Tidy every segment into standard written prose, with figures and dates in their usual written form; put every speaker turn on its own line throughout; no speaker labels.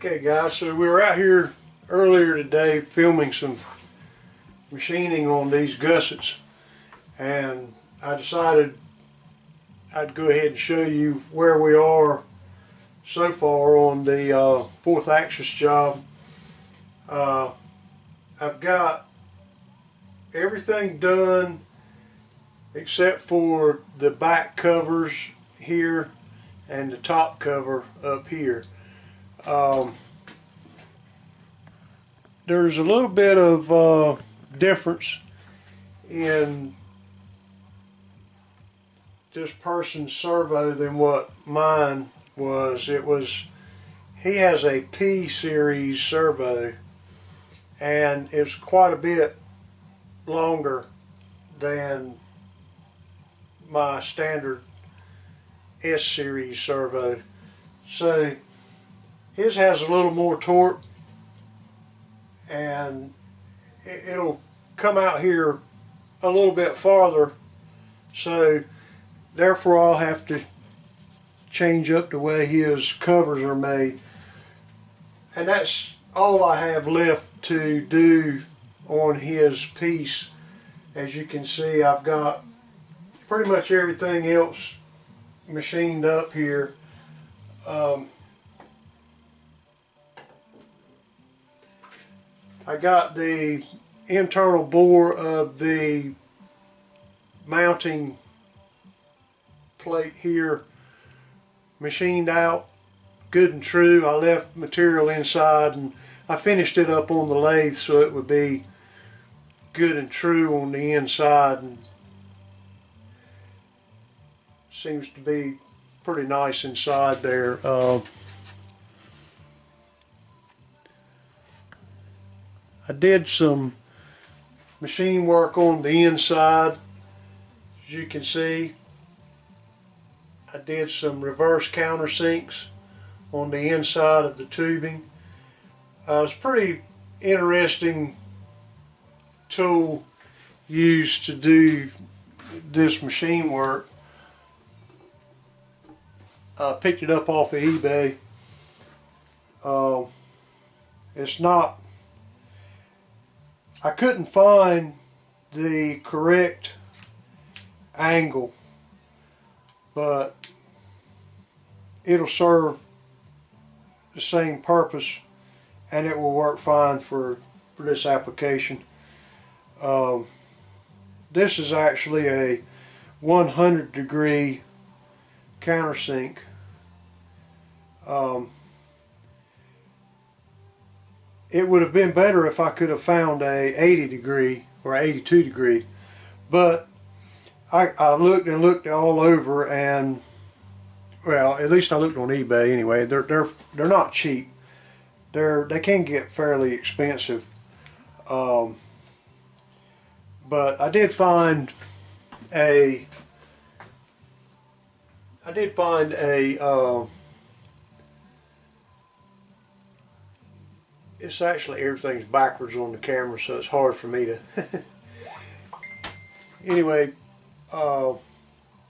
Okay guys, so we were out here earlier today filming some machining on these gussets, and I decided I'd go ahead and show you where we are so far on the fourth axis job. I've got everything done except for the back covers here and the top cover up here. There's a little bit of difference in this person's servo than what mine was. He has a P series servo, and it's quite a bit longer than my standard S series servo. So his has a little more torque, and it'll come out here a little bit farther, so therefore I'll have to change up the way his covers are made. And that's all I have left to do on his piece. As you can see, I've got pretty much everything else machined up here. I got the internal bore of the mounting plate here machined out good and true. I left material inside and I finished it up on the lathe so it would be good and true on the inside, and seems to be pretty nice inside there. I did some machine work on the inside. As you can see, I did some reverse countersinks on the inside of the tubing. It's a pretty interesting tool used to do this machine work. I picked it up off of eBay. It's not, I couldn't find the correct angle, but it'll serve the same purpose and it will work fine for this application. This is actually a 100-degree countersink. It would have been better if I could have found a 80-degree or 82-degree, but I looked and looked all over, and well, at least I looked on eBay anyway. They're not cheap. They can get fairly expensive, but I did find a it's actually, everything's backwards on the camera, so it's hard for me to anyway,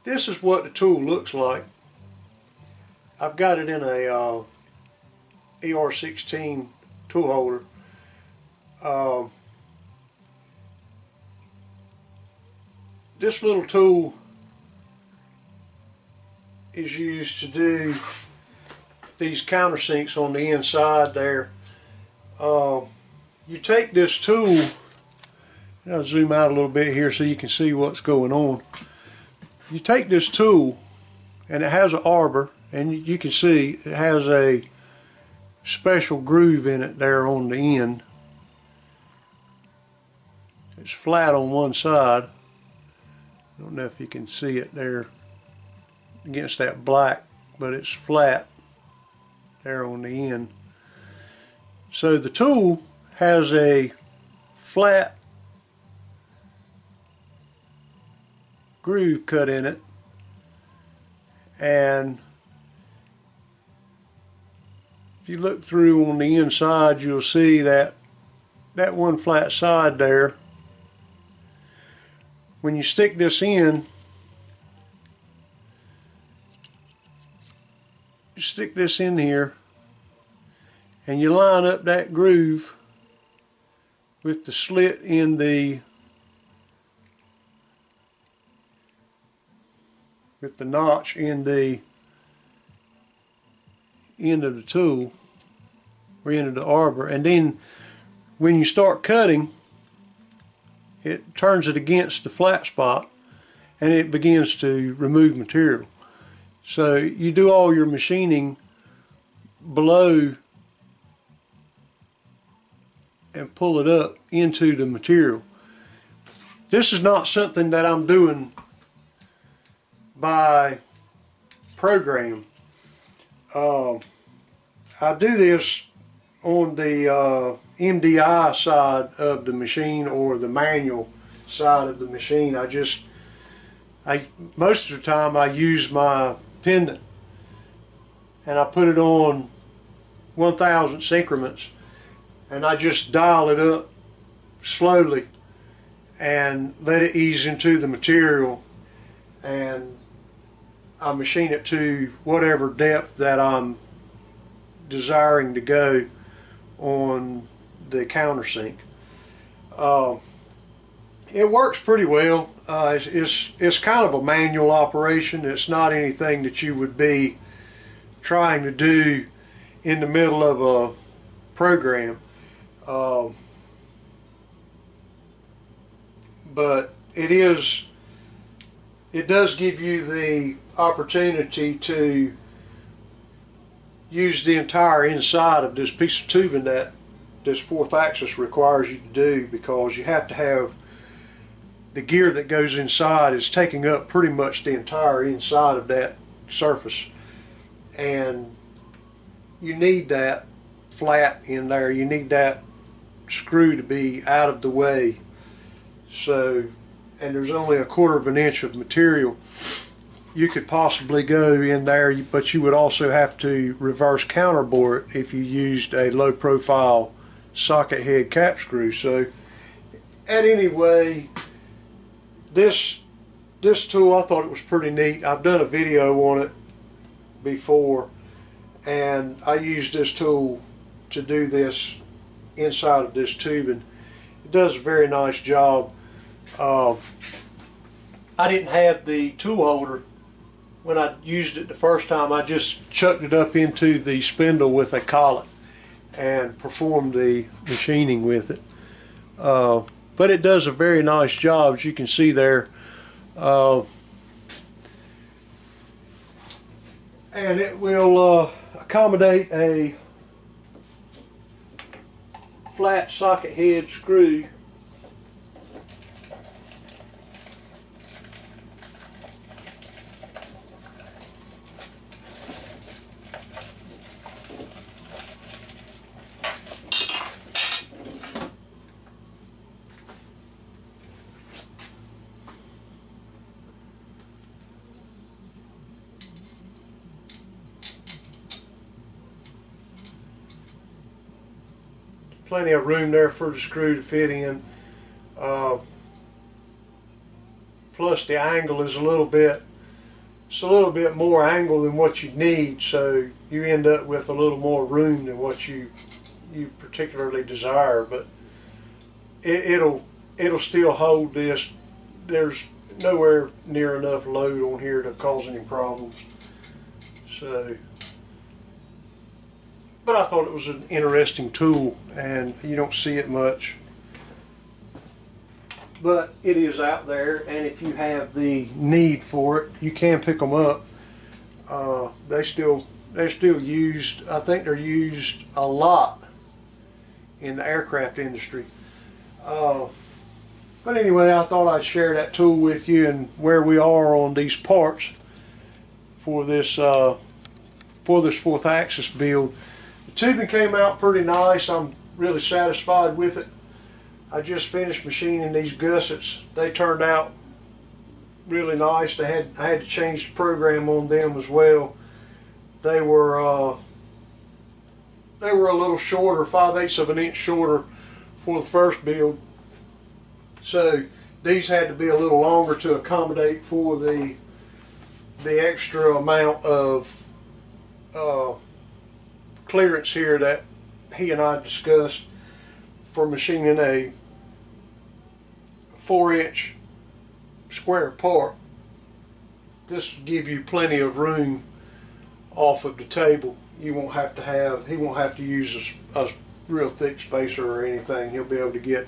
this is what the tool looks like. I've got it in a ER16 tool holder. This little tool is used to do these countersinks on the inside there. You take this tool, and I'll zoom out a little bit here so you can see what's going on. You take this tool, and it has an arbor, and you can see it has a special groove in it there on the end. It's flat on one side. I don't know if you can see it there against that black, but it's flat there on the end. So the tool has a flat groove cut in it, and if you look through on the inside, you'll see that one flat side there. When you stick this in, you stick this in here, and you line up that groove with the slit in the notch in the end of the tool or end of the arbor, and then when you start cutting, it turns it against the flat spot and it begins to remove material. So you do all your machining below and pull it up into the material. This is not something that I'm doing by program. I do this on the MDI side of the machine or the manual side of the machine. Most of the time I use my pendant and I put it on 1/1000 increments, and I just dial it up slowly and let it ease into the material, and I machine it to whatever depth that I'm desiring to go on the countersink. It works pretty well. It's kind of a manual operation. It's not anything that you would be trying to do in the middle of a program. But it does give you the opportunity to use the entire inside of this piece of tubing that this 4th axis requires you to do, because you have to have the gear that goes inside is taking up pretty much the entire inside of that surface, and you need that flat in there. You need that screw to be out of the way. So, and there's only 1/4 of an inch of material. You could possibly go in there, but you would also have to reverse counterbore it if you used a low profile socket head cap screw. So at any way, this tool, I thought it was pretty neat. I've done a video on it before, and I used this tool to do this inside of this tubing. It does a very nice job. I didn't have the tool holder when I used it the first time. I just chucked it up into the spindle with a collet and performed the machining with it. But it does a very nice job, as you can see there. And it will accommodate a flat socket head screw. Plenty of room there for the screw to fit in. Plus the angle is a little bit more angle than what you need, so you end up with a little more room than what you particularly desire. But it'll still hold this. There's nowhere near enough load on here to cause any problems. So, but I thought it was an interesting tool, and you don't see it much. But it is out there, and if you have the need for it, you can pick them up. They're still used. I think they're used a lot in the aircraft industry. But anyway, I thought I'd share that tool with you and where we are on these parts for this 4th axis build. The tubing came out pretty nice. I'm really satisfied with it. I just finished machining these gussets. They turned out really nice. I had to change the program on them as well. They were a little shorter, 5/8 of an inch shorter for the first build. So these had to be a little longer to accommodate for the extra amount of clearance here that he and I discussed for machining a 4-inch square part. This will give you plenty of room off of the table. You won't have to have, he won't have to use a real thick spacer or anything. He'll be able to get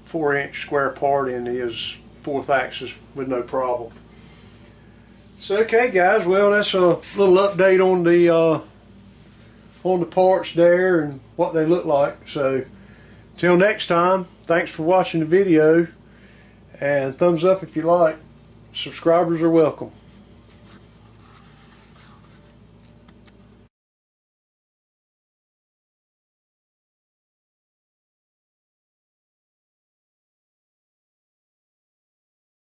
4-inch square part in his 4th axis with no problem. So okay guys, well that's a little update on the parts there and what they look like. So till next time, thanks for watching the video, and thumbs up if you like. Subscribers are welcome.